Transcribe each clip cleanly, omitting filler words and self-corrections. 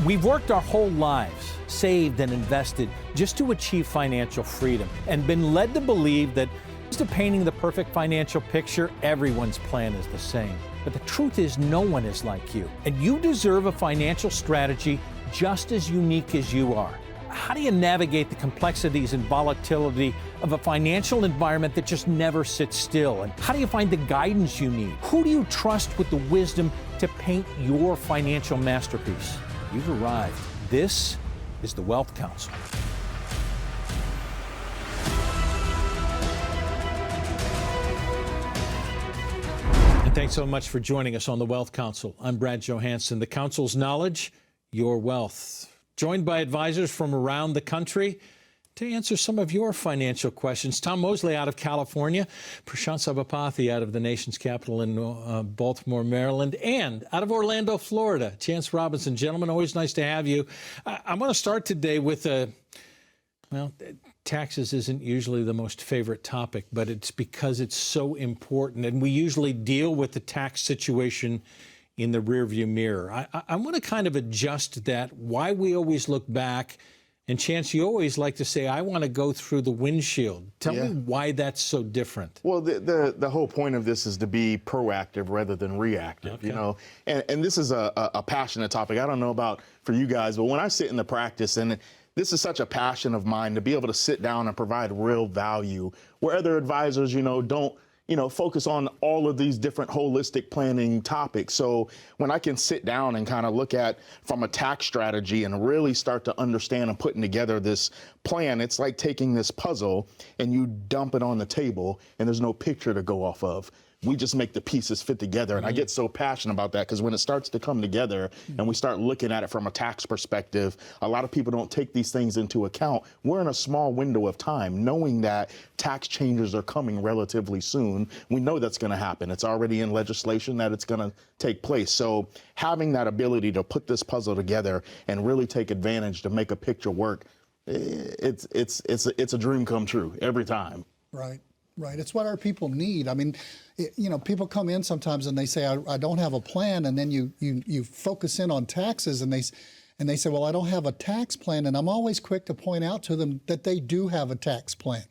We've worked our whole lives, saved and invested just to achieve financial freedom, and been led to believe that instead of painting the perfect financial picture, everyone's plan is the same. But the truth is, no one is like you, and you deserve a financial strategy just as unique as you are. How do you navigate the complexities and volatility of a financial environment that just never sits still? And how do you find the guidance you need? Who do you trust with the wisdom to paint your financial masterpiece? You've arrived. This is the Wealth Council. And thanks so much for joining us on the Wealth Council. I'm Brad Johansson. The Council's knowledge, your wealth. Joined by advisors from around the country to answer some of your financial questions. Tom Mosley out of California, Prashant Sabapathy out of the nation's capital in Baltimore, Maryland, and out of Orlando, Florida, Chance Robinson. Gentlemen, always nice to have you. I'm going to start today with taxes isn't usually the most favorite topic, but it's because it's so important, and we usually deal with the tax situation in the rearview mirror. I want to kind of adjust that, why we always look back. And Chance, you always like to say, I want to go through the windshield. Tell me why that's so different. Well, the whole point of this is to be proactive rather than reactive, okay. You know. And this is a passionate topic. I don't know about for you guys, but when I sit in the practice, and this is such a passion of mine, to be able to sit down and provide real value where other advisors, don't focus on all of these different holistic planning topics. So when I can sit down and kind of look at from a tax strategy and really start to understand and putting together this plan, it's like taking this puzzle and you dump it on the table and there's no picture to go off of. We just make the pieces fit together. And I get so passionate about that because when it starts to come together and we start looking at it from a tax perspective, a lot of people don't take these things into account. We're in a small window of time knowing that tax changes are coming relatively soon. We know that's going to happen. It's already in legislation that it's going to take place. So having that ability to put this puzzle together and really take advantage to make a picture work, it's a dream come true every time. Right. Right. It's what our people need. I mean, people come in sometimes and they say, I don't have a plan. And then you focus in on taxes and they say, well, I don't have a tax plan. And I'm always quick to point out to them that they do have a tax plan.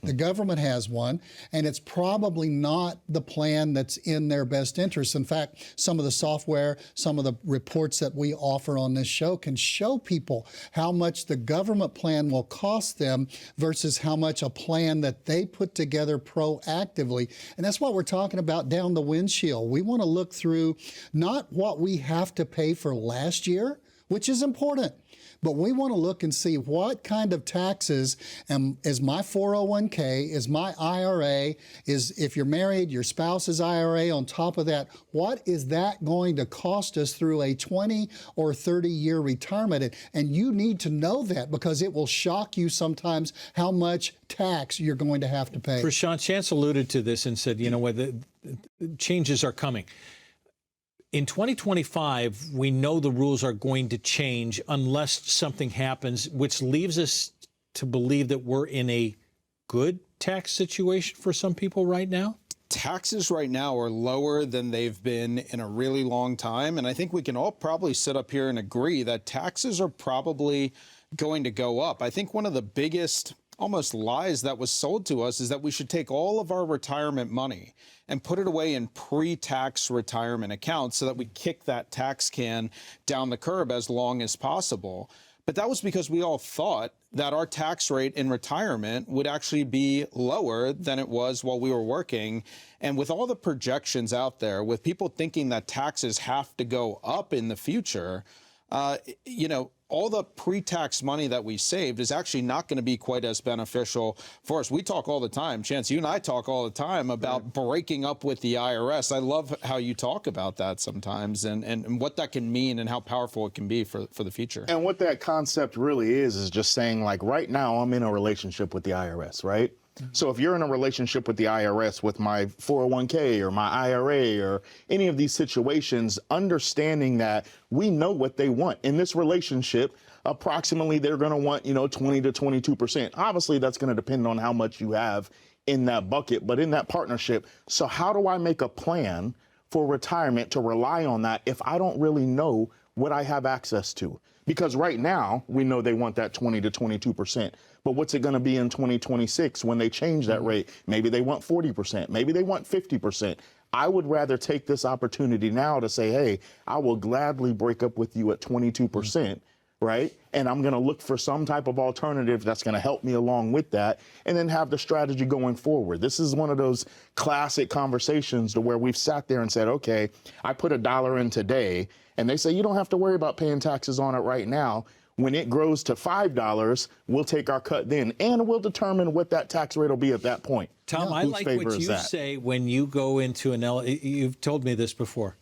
The government has one, and it's probably not the plan that's in their best interest. In fact, some of the software, some of the reports that we offer on this show can show people how much the government plan will cost them versus how much a plan that they put together proactively. And that's what we're talking about down the windshield. We want to look through not what we have to pay for last year, which is important, but we want to look and see what kind of taxes is my 401k, is my IRA, is if you're married, your spouse's IRA on top of that, what is that going to cost us through a 20 or 30-year retirement? And you need to know that because it will shock you sometimes how much tax you're going to have to pay. Prashant, Chance alluded to this and said, the changes are coming. In 2025, we know the rules are going to change unless something happens, which leaves us to believe that we're in a good tax situation for some people right now? Taxes right now are lower than they've been in a really long time. And I think we can all probably sit up here and agree that taxes are probably going to go up. I think one of the biggest almost lies that was sold to us is that we should take all of our retirement money and put it away in pre-tax retirement accounts so that we kick that tax can down the curb as long as possible. But that was because we all thought that our tax rate in retirement would actually be lower than it was while we were working. And with all the projections out there, with people thinking that taxes have to go up in the future, all the pre-tax money that we saved is actually not going to be quite as beneficial for us. We talk all the time, Chance, you and I talk all the time about breaking up with the IRS. I love how you talk about that sometimes and what that can mean and how powerful it can be for the future. And what that concept really is just saying, like, right now I'm in a relationship with the IRS, right? So if you're in a relationship with the IRS with my 401k or my IRA or any of these situations, understanding that we know what they want in this relationship, approximately they're going to want, 20 to 22%. Obviously, that's going to depend on how much you have in that bucket, but in that partnership. So how do I make a plan for retirement to rely on that if I don't really know what I have access to? Because right now, we know they want that 20 to 22%. But what's it going to be in 2026 when they change that rate? Maybe they want 40%. Maybe they want 50%. I would rather take this opportunity now to say, hey, I will gladly break up with you at 22%. Right? And I'm going to look for some type of alternative that's going to help me along with that, and then have the strategy going forward. This is one of those classic conversations to where we've sat there and said, okay, I put $1 in today, and they say, you don't have to worry about paying taxes on it right now. When it grows to $5, we'll take our cut then, and we'll determine what that tax rate will be at that point. Tom, I like what you say when you go into an elevator. You've told me this before.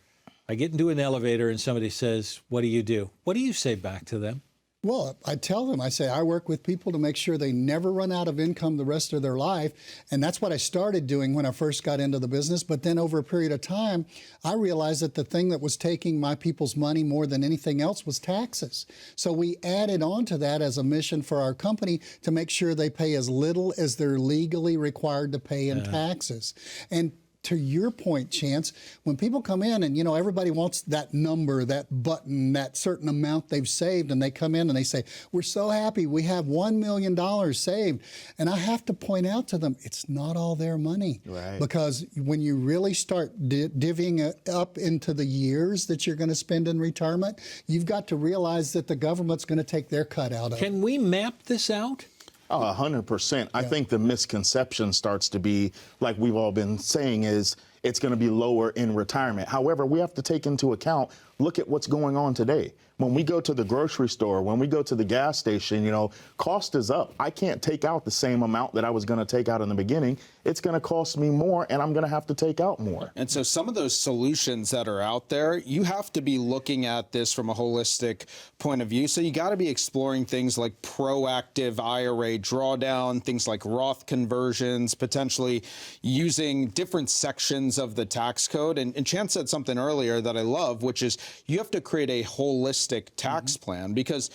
I get into an elevator and somebody says, what do you do? What do you say back to them? Well, I tell them, I say, I work with people to make sure they never run out of income the rest of their life. And that's what I started doing when I first got into the business. But then over a period of time, I realized that the thing that was taking my people's money more than anything else was taxes. So we added on to that as a mission for our company to make sure they pay as little as they're legally required to pay in taxes. And to your point, Chance, when people come in and, everybody wants that number, that button, that certain amount they've saved, and they come in and they say, we're so happy, we have $1 million saved. And I have to point out to them, it's not all their money. Right. Because when you really start divvying it up into the years that you're going to spend in retirement, you've got to realize that the government's going to take their cut out of it. Can we map this out? Oh, 100%. I think the misconception starts to be, like we've all been saying, is it's going to be lower in retirement. However, we have to take into account, look at what's going on today. When we go to the grocery store, when we go to the gas station, cost is up. I can't take out the same amount that I was going to take out in the beginning. It's going to cost me more, and I'm going to have to take out more. And so some of those solutions that are out there, you have to be looking at this from a holistic point of view. So you got to be exploring things like proactive IRA drawdown, things like Roth conversions, potentially using different sections of the tax code. And Chance said something earlier that I love, which is you have to create a holistic tax plan, because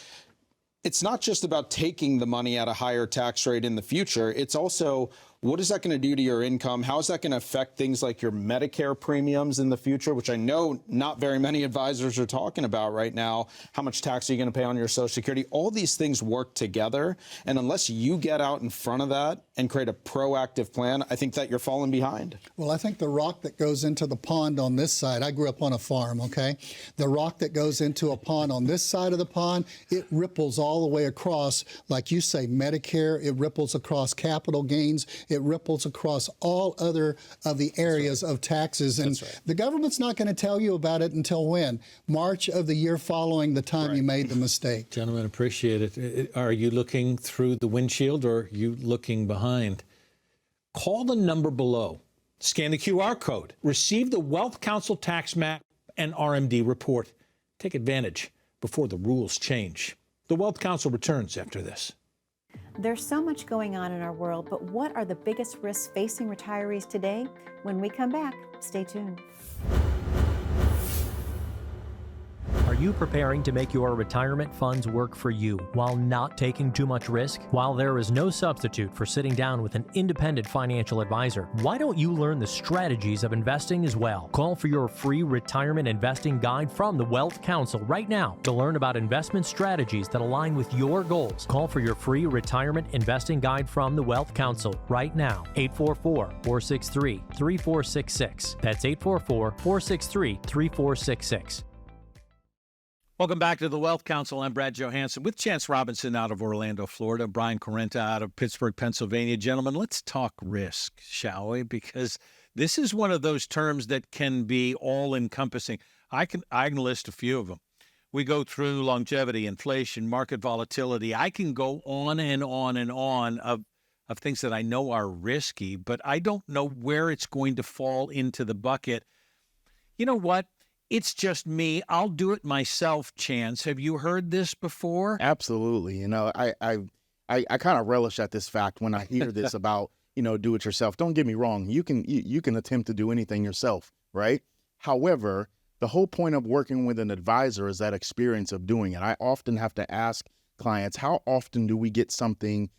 it's not just about taking the money at a higher tax rate in the future. It's also, what is that going to do to your income? How is that going to affect things like your Medicare premiums in the future, which I know not very many advisors are talking about right now? How much tax are you going to pay on your Social Security? All these things work together. And unless you get out in front of that and create a proactive plan, I think that you're falling behind. Well, I think the rock that goes into the pond on this side, I grew up on a farm, okay? The rock that goes into a pond on this side of the pond, it ripples all the way across, like you say, Medicare, it ripples across capital gains, it ripples across all other of the areas of taxes. And the government's not going to tell you about it until when? March of the year following the time you made the mistake. Gentlemen, appreciate it. Are you looking through the windshield, or are you looking behind? Call the number below. Scan the QR code. Receive the Wealth Council Tax Map and RMD report. Take advantage before the rules change. The Wealth Council returns after this. There's so much going on in our world, but what are the biggest risks facing retirees today? When we come back, stay tuned. Are you preparing to make your retirement funds work for you while not taking too much risk? While there is no substitute for sitting down with an independent financial advisor, why don't you learn the strategies of investing as well? Call for your free retirement investing guide from the Wealth Council right now to learn about investment strategies that align with your goals. Call for your free retirement investing guide from the Wealth Council right now. 844-463-3466. That's 844-463-3466. Welcome back to the Wealth Council. I'm Brad Johansson with Chance Robinson out of Orlando, Florida, Brian Correnta out of Pittsburgh, Pennsylvania. Gentlemen, let's talk risk, shall we? Because this is one of those terms that can be all-encompassing. I can list a few of them. We go through longevity, inflation, market volatility. I can go on and on and on of things that I know are risky, but I don't know where it's going to fall into the bucket. You know what? It's just me. I'll do it myself, Chance. Have you heard this before? Absolutely. I kind of relish at this fact when I hear this about, do it yourself. Don't get me wrong. You can attempt to do anything yourself, right? However, the whole point of working with an advisor is that experience of doing it. I often have to ask clients, how often do we get something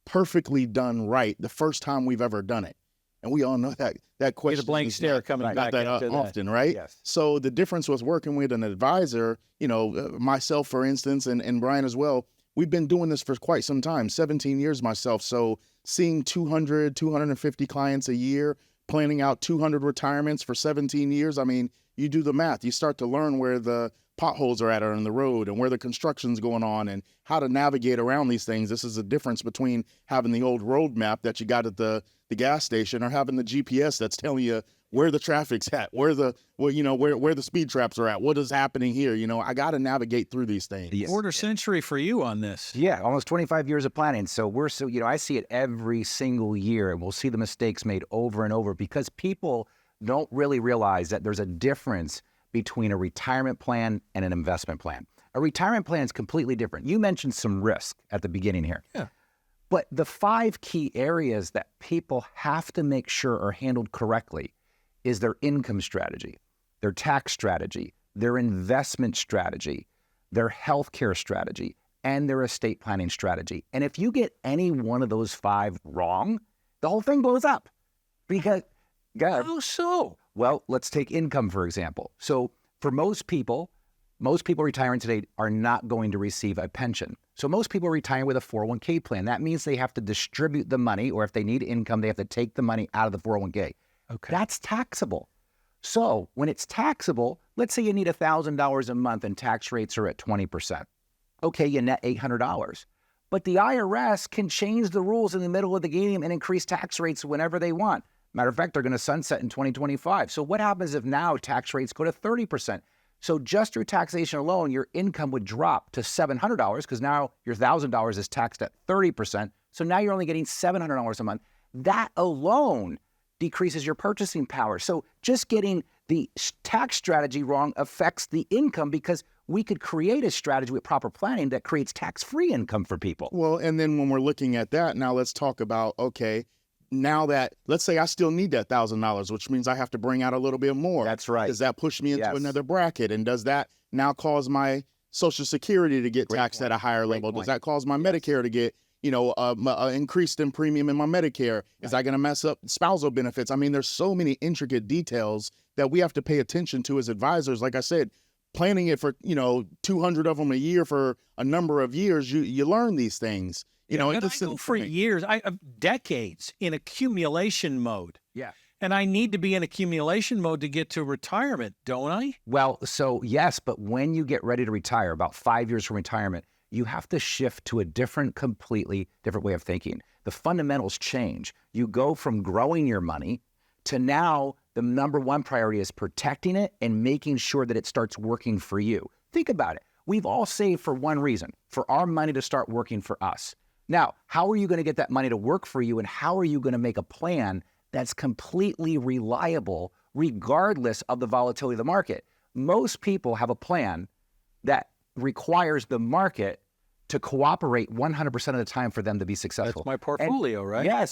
perfectly done right the first time we've ever done it? And we all know that question. Get a blank is stare not- coming not back that after that. often, right? Yes. So the difference with working with an advisor, myself, for instance, and Brian as well, we've been doing this for quite some time, 17 years myself. So seeing 200, 250 clients a year, planning out 200 retirements for 17 years. I mean, you do the math, you start to learn where the potholes are at on the road and where the construction's going on and how to navigate around these things. This is the difference between having the old road map that you got at the gas station or having the GPS that's telling you where the traffic's at, where the speed traps are at, what is happening here. I got to navigate through these things. Yes. Quarter century for you on this. Yeah, almost 25 years of planning. So I see it every single year, and we'll see the mistakes made over and over because people don't really realize that there's a difference between a retirement plan and an investment plan. A retirement plan is completely different. You mentioned some risk at the beginning here. Yeah. But the 5 key areas that people have to make sure are handled correctly is their income strategy, their tax strategy, their investment strategy, their healthcare strategy, and their estate planning strategy. And if you get any one of those 5 wrong, the whole thing blows up. Because, How so? well, let's take income, for example. So for most people retiring today are not going to receive a pension. So most people retire with a 401k plan. That means they have to distribute the money, or if they need income, they have to take the money out of the 401k. Okay. That's taxable. So when it's taxable, let's say you need $1,000 a month and tax rates are at 20%. Okay, you net $800. But the IRS can change the rules in the middle of the game and increase tax rates whenever they want. Matter of fact, they're going to sunset in 2025. So what happens if now tax rates go to 30%? So just through taxation alone, your income would drop to $700 because now your $1,000 is taxed at 30%. So now you're only getting $700 a month. That alone decreases your purchasing power. So just getting the tax strategy wrong affects the income because we could create a strategy with proper planning that creates tax-free income for people. Well, and then when we're looking at that, now let's talk about, okay, now that, let's say I still need that $1,000, which means I have to bring out a little bit more. That's right. Does that push me into Yes. another bracket? And does that now cause my Social Security to get taxed at a higher level? Does that cause my Medicare to get, increased in premium in my Medicare? Is that going to mess up spousal benefits? I mean, there's so many intricate details that we have to pay attention to as advisors. Like I said, planning it for, 200 of them a year for a number of years, you learn these things. And I go for years, decades in accumulation mode. Yeah. And I need to be in accumulation mode to get to retirement, don't I? Well, so yes, but when you get ready to retire, about 5 years from retirement, you have to shift to a completely different way of thinking. The fundamentals change. You go from growing your money to now the number one priority is protecting it and making sure that it starts working for you. Think about it. We've all saved for one reason, for our money to start working for us. Now, how are you going to get that money to work for you, and how are you going to make a plan that's completely reliable regardless of the volatility of the market? Most people have a plan that requires the market to cooperate 100% of the time for them to be successful. That's my portfolio, right? Yeah,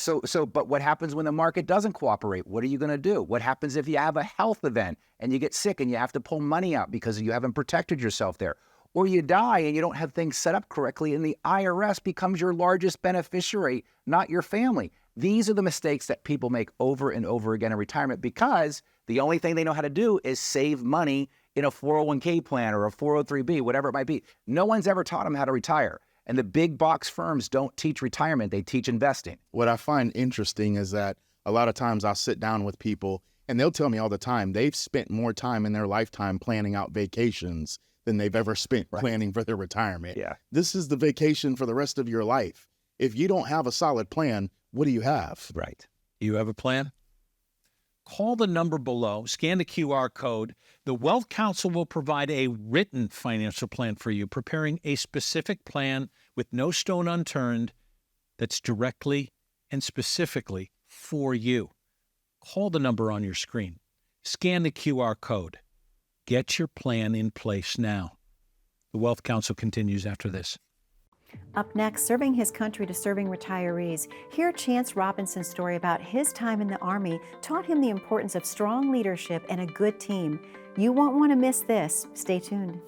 but what happens when the market doesn't cooperate? What are you going to do? What happens if you have a health event and you get sick and you have to pull money out because you haven't protected yourself there? Or you die and you don't have things set up correctly and the IRS becomes your largest beneficiary, not your family. These are the mistakes that people make over and over again in retirement because the only thing they know how to do is save money in a 401k plan or a 403b, whatever it might be. No one's ever taught them how to retire. And the big box firms don't teach retirement, they teach investing. What I find interesting is that a lot of times I'll sit down with people and they'll tell me all the time they've spent more time in their lifetime planning out vacations than they've ever spent planning for their retirement. Yeah. This is the vacation for the rest of your life. If you don't have a solid plan, what do you have? Right. You have a plan? Call the number below, scan the QR code. The Wealth Council will provide a written financial plan for you, preparing a specific plan with no stone unturned that's directly and specifically for you. Call the number on your screen. Scan the QR code. Get your plan in place now. The Wealth Council continues after this. Up next, serving his country to serving retirees. Hear Chance Robinson's story about his time in the Army taught him the importance of strong leadership and a good team. You won't want to miss this. Stay tuned.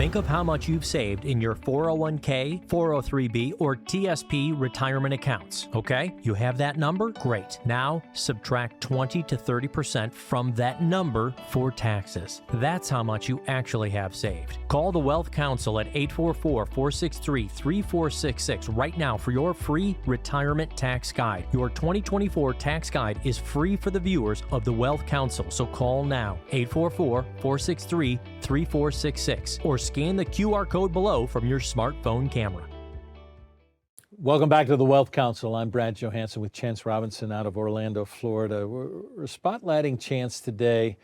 Think of how much you've saved in your 401k, 403b, or TSP retirement accounts, okay? You have that number? Great. Now, subtract 20 to 30% from that number for taxes. That's how much you actually have saved. Call the Wealth Council at 844-463-3466 right now for your free retirement tax guide. Your 2024 tax guide is free for the viewers of the Wealth Council, so call now, 844-463-3466, or scan the QR code below from your smartphone camera. Welcome back to the Wealth Council. I'm Brad Johansson with Chance Robinson out of Orlando, Florida. We're spotlighting Chance today.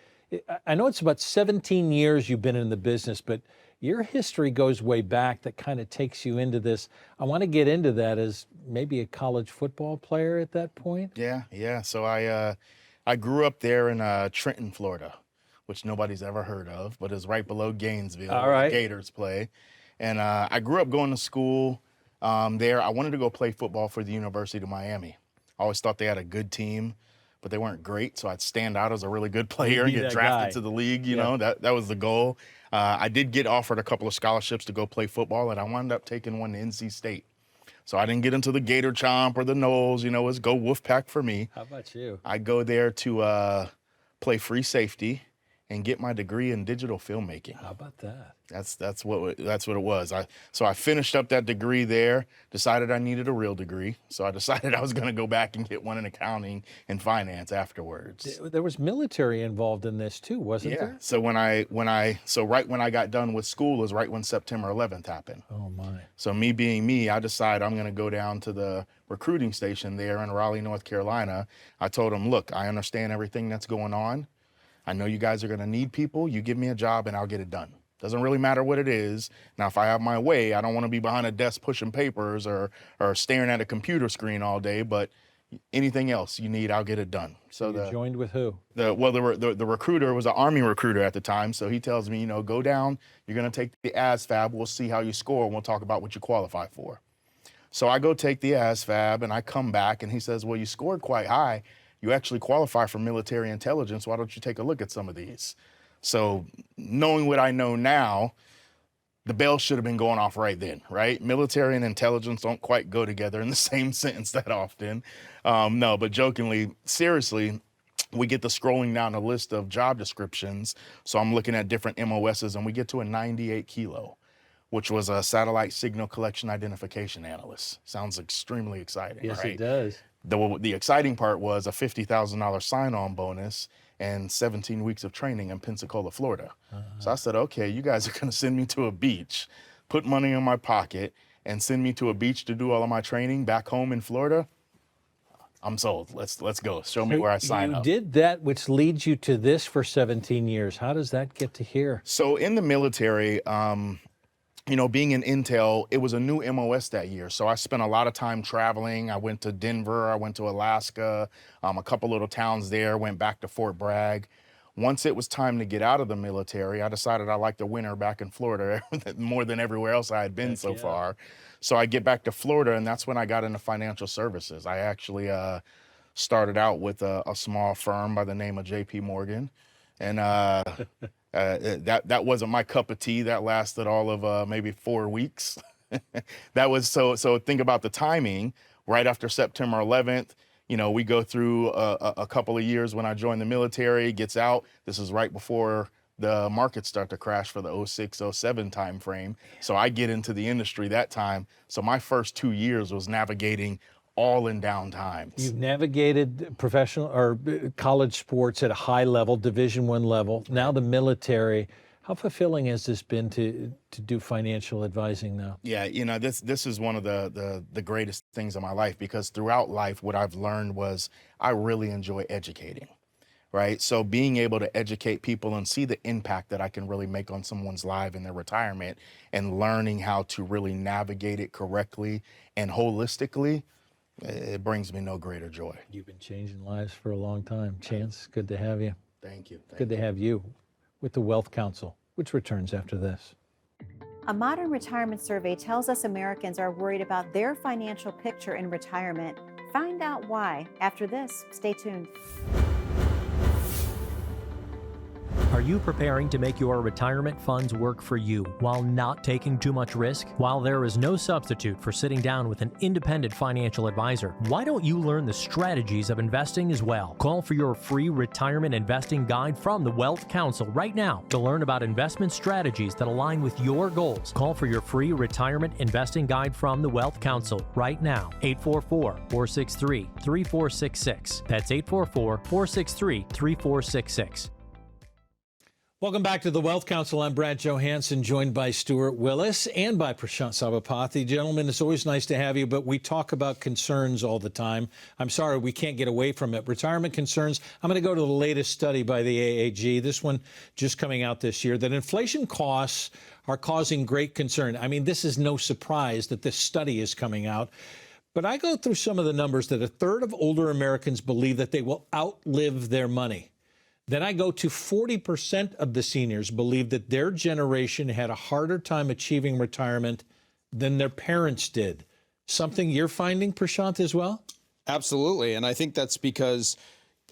I know it's about 17 years you've been in the business, but your history goes way back that kind of takes you into this. I want to get into that as maybe a college football player at that point. Yeah. So I grew up there in Trenton, Florida, which nobody's ever heard of, but is right below Gainesville, where the Gators play. And I grew up going to school there. I wanted to go play football for the University of Miami. I always thought they had a good team, but they weren't great, so I'd stand out as a really good player and get drafted to the league. You know, that was the goal. I did get offered a couple of scholarships to go play football, and I wound up taking one to NC State. So I didn't get into the Gator Chomp or the Knowles. You know, it was go Wolfpack for me. How about you? I go there to play free safety and get my degree in digital filmmaking. How about that? That's what it was. So I finished up that degree there, decided I needed a real degree. So I decided I was going to go back and get one in accounting and finance afterwards. There was military involved in this too, wasn't there? So right when I got done with school is right when September 11th happened. Oh my. So me being me, I decided I'm going to go down to the recruiting station there in Raleigh, North Carolina. I told them, look, I understand everything that's going on. I know you guys are going to need people. You give me a job and I'll get it done. Doesn't really matter what it is. Now, if I have my way, I don't want to be behind a desk pushing papers or staring at a computer screen all day, but anything else you need, I'll get it done. So you joined with who? The recruiter was an Army recruiter at the time. So he tells me, go down, you're going to take the ASVAB. We'll see how you score and we'll talk about what you qualify for. So I go take the ASVAB and I come back and he says, well, you scored quite high. You actually qualify for military intelligence. Why don't you take a look at some of these? So knowing what I know now, the bell should have been going off right then, right? Military and intelligence don't quite go together in the same sentence that often. No, but jokingly, seriously, we get to scrolling down a list of job descriptions. So I'm looking at different MOSs and we get to a 98 kilo, which was a satellite signal collection identification analyst. Sounds extremely exciting, yes, right? Yes, it does. The exciting part was a $50,000 sign-on bonus and 17 weeks of training in Pensacola, Florida. So I said, okay, you guys are going to send me to a beach, put money in my pocket, and send me to a beach to do all of my training back home in Florida. I'm sold. Let's go. Show me where I sign up. You did that, which leads you to this for 17 years. How does that get to here? So in the military, being in Intel, it was a new MOS that year. So I spent a lot of time traveling. I went to Denver, I went to Alaska, a couple little towns there, went back to Fort Bragg. Once it was time to get out of the military, I decided I liked the winter back in Florida more than everywhere else I had been so far. So I get back to Florida, and that's when I got into financial services. I actually started out with a small firm by the name of JP Morgan. And that wasn't my cup of tea. That lasted all of maybe 4 weeks. That was so think about the timing. Right after September 11th, we go through a couple of years when I joined the military, gets out. This is right before the markets start to crash for the 06, 07 time frame. So I get into the industry that time. So my first 2 years was navigating all in down times. You've navigated professional or college sports at a high level, Division I level, now the military. How fulfilling has this been to do financial advising now? Yeah, this is one of the greatest things in my life, because throughout life, what I've learned was I really enjoy educating, right? So being able to educate people and see the impact that I can really make on someone's life in their retirement, and learning how to really navigate it correctly and holistically, it brings me no greater joy. You've been changing lives for a long time. Chance, good to have you. Thank you. Good to have you with the Wealth Council, which returns after this. A modern retirement survey tells us Americans are worried about their financial picture in retirement. Find out why after this. Stay tuned. Are you preparing to make your retirement funds work for you while not taking too much risk? While there is no substitute for sitting down with an independent financial advisor, why don't you learn the strategies of investing as well? Call for your free retirement investing guide from the Wealth Council right now to learn about investment strategies that align with your goals. Call for your free retirement investing guide from the Wealth Council right now. 844-463-3466. That's 844-463-3466. Welcome back to the Wealth Council. I'm Brad Johansson, joined by Stuart Willis and by Prashant Sabapathy. Gentlemen, it's always nice to have you, but we talk about concerns all the time. I'm sorry, we can't get away from it. Retirement concerns. I'm going to go to the latest study by the AAG, this one just coming out this year, that inflation costs are causing great concern. I mean, this is no surprise that this study is coming out. But I go through some of the numbers that a third of older Americans believe that they will outlive their money. Then I go to 40% of the seniors believe that their generation had a harder time achieving retirement than their parents did. Something you're finding, Prashant, as well? Absolutely. And I think that's because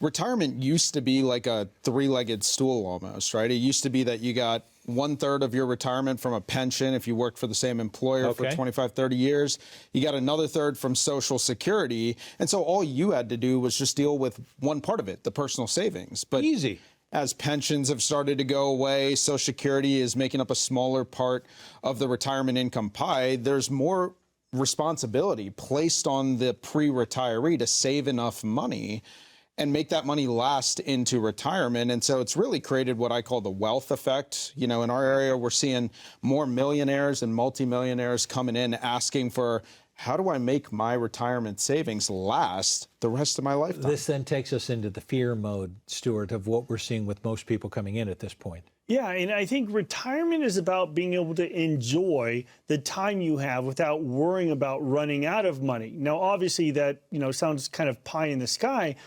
retirement used to be like a three-legged stool almost, right? It used to be that you got 1/3 of your retirement from a pension if you worked for the same employer for 25, 30 years. You got another third from Social Security. And so all you had to do was just deal with one part of it, the personal savings. But easy. As pensions have started to go away, Social Security is making up a smaller part of the retirement income pie. There's more responsibility placed on the pre-retiree to save enough money and make that money last into retirement. And so it's really created what I call the wealth effect. You know, in our area, we're seeing more millionaires and multimillionaires coming in asking for, how do I make my retirement savings last the rest of my lifetime? This then takes us into the fear mode, Stuart, of what we're seeing with most people coming in at this point. Yeah, and I think retirement is about being able to enjoy the time you have without worrying about running out of money. Now, obviously that, sounds kind of pie in the sky,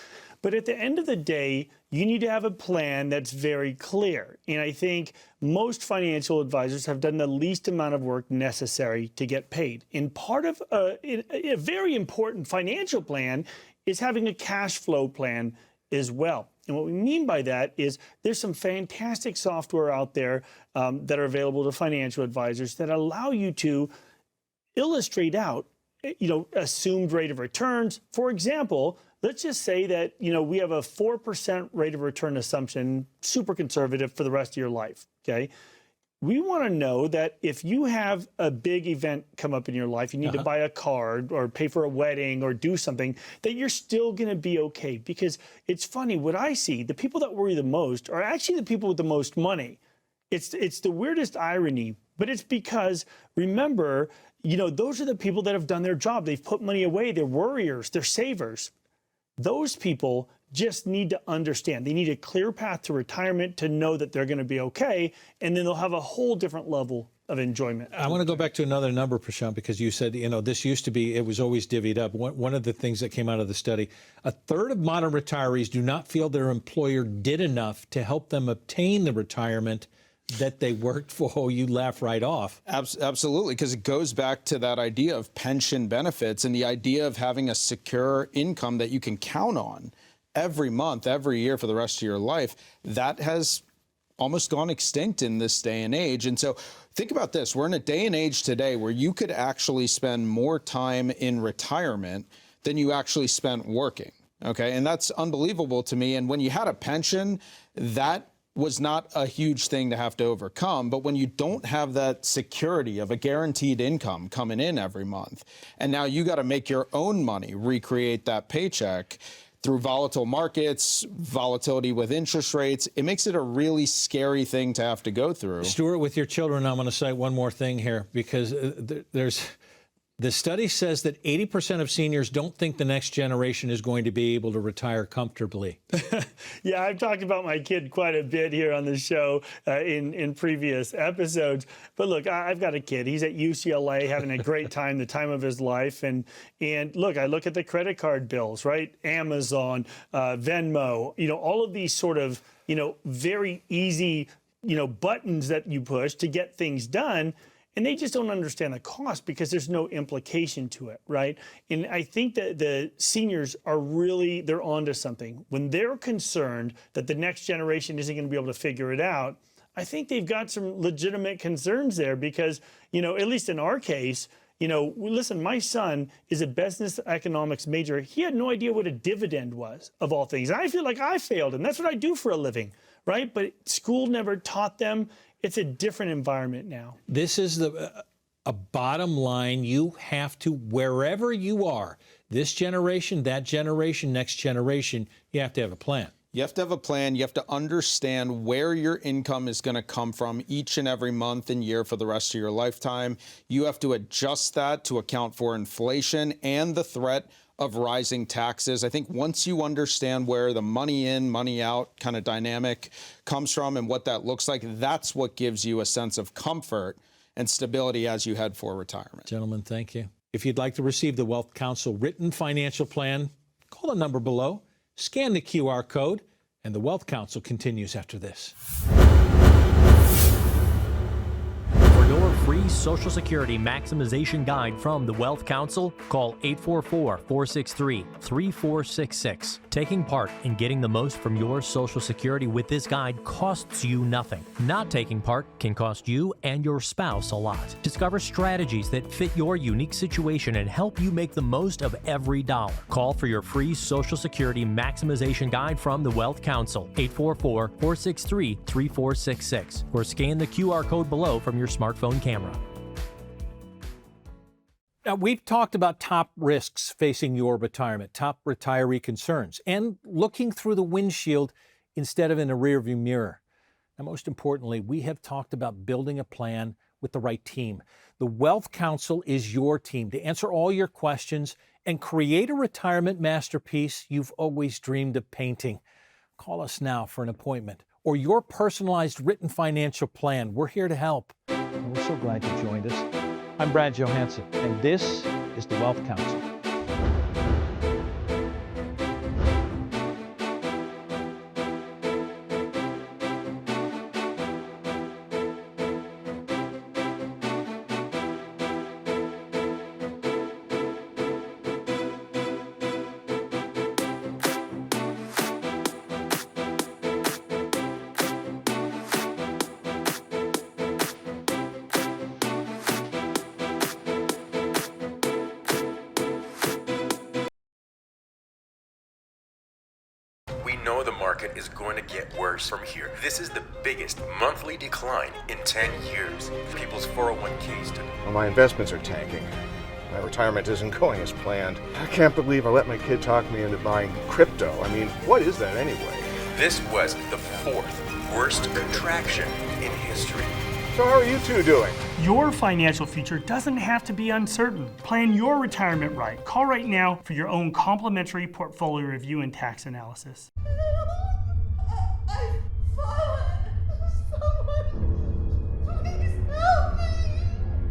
but at the end of the day, you need to have a plan that's very clear. And I think most financial advisors have done the least amount of work necessary to get paid. And part of a very important financial plan is having a cash flow plan as well. And what we mean by that is there's some fantastic software out there that are available to financial advisors that allow you to illustrate out, assumed rate of returns. For example, let's just say that, we have a 4% rate of return assumption, super conservative for the rest of your life, okay? We want to know that if you have a big event come up in your life, you need to buy a car or pay for a wedding or do something, that you're still going to be okay. Because it's funny, what I see, the people that worry the most are actually the people with the most money. It's the weirdest irony, but it's because, remember, those are the people that have done their job. They've put money away. They're worriers. They're savers. Those people just need to understand. They need a clear path to retirement to know that they're going to be okay, and then they'll have a whole different level of enjoyment. I want to go back to another number, Prashant, because you said, this used to be, it was always divvied up. One of the things that came out of the study, a third of modern retirees do not feel their employer did enough to help them obtain the retirement that they worked for. Oh, you laugh right off. Absolutely, because it goes back to that idea of pension benefits and the idea of having a secure income that you can count on every month, every year for the rest of your life. That has almost gone extinct in this day and age. And so think about this. We're in a day and age today where you could actually spend more time in retirement than you actually spent working. Okay, and that's unbelievable to me. And when you had a pension, that was not a huge thing to have to overcome. But when you don't have that security of a guaranteed income coming in every month, and now you got to make your own money, recreate that paycheck through volatile markets, volatility with interest rates, it makes it a really scary thing to have to go through. Stuart, with your children, I'm going to cite one more thing here, because the study says that 80% of seniors don't think the next generation is going to be able to retire comfortably. Yeah, I've talked about my kid quite a bit here on the show in previous episodes. But look, I've got a kid. He's at UCLA having a great time, the time of his life. And look, I look at the credit card bills, right? Amazon, Venmo, all of these sort of, very easy, buttons that you push to get things done. and they just don't understand the cost because there's no implication to it, right? And I think that the seniors are really, they're onto something. When they're concerned that the next generation isn't going to be able to figure it out, I think they've got some legitimate concerns there because, you know, at least in our case, you know, listen, my son is a business economics major. He had no idea what a dividend was, of all things. And I feel like I failed him. That's what I do for a living, right? But school never taught them. It's a different environment now. This is a bottom line. You have to, wherever you are, this generation, that generation, next generation, you have to have a plan. You have to have a plan. You have to understand where your income is going to come from each and every month and year for the rest of your lifetime. You have to adjust that to account for inflation and the threat of rising taxes. I think once you understand where the money in, money out kind of dynamic comes from and what that looks like, that's what gives you a sense of comfort and stability as you head for retirement. Gentlemen, thank you. If you'd like to receive the Wealth Council written financial plan, call the number below, scan the QR code, and the Wealth Council continues after this. For your free Social Security maximization guide from the Wealth Council, call 844-463-3466. Taking part in getting the most from your Social Security with this guide costs you nothing. Not taking part can cost you and your spouse a lot. Discover strategies that fit your unique situation and help you make the most of every dollar. Call for your free Social Security maximization guide from the Wealth Council, 844-463-3466, or scan the QR code below from your smartphone camera. Now, we've talked about top risks facing your retirement, top retiree concerns, and looking through the windshield instead of in a rearview mirror. Now, most importantly, we have talked about building a plan with the right team. The Wealth Council is your team to answer all your questions and create a retirement masterpiece you've always dreamed of painting. Call us now for an appointment or your personalized written financial plan. We're here to help. And we're so glad you joined us. I'm Brad Johansson, and this is the Wealth Council. We know the market is going to get worse from here. This is the biggest monthly decline in 10 years. People's 401ks today. Well, my investments are tanking. My retirement isn't going as planned. I can't believe I let my kid talk me into buying crypto. I mean, what is that anyway? This was the fourth worst contraction in history. So how are you two doing? Your financial future doesn't have to be uncertain. Plan your retirement right. Call right now for your own complimentary portfolio review and tax analysis. I've fallen. Someone, please help me.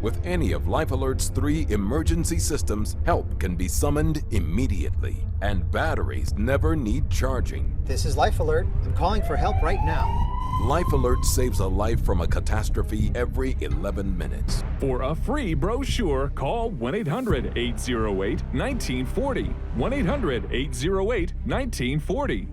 With any of Life Alert's 3 emergency systems, help can be summoned immediately, and batteries never need charging. This is Life Alert. I'm calling for help right now. Life Alert saves a life from a catastrophe every 11 minutes. For a free brochure, call 1-800-808-1940. 1-800-808-1940.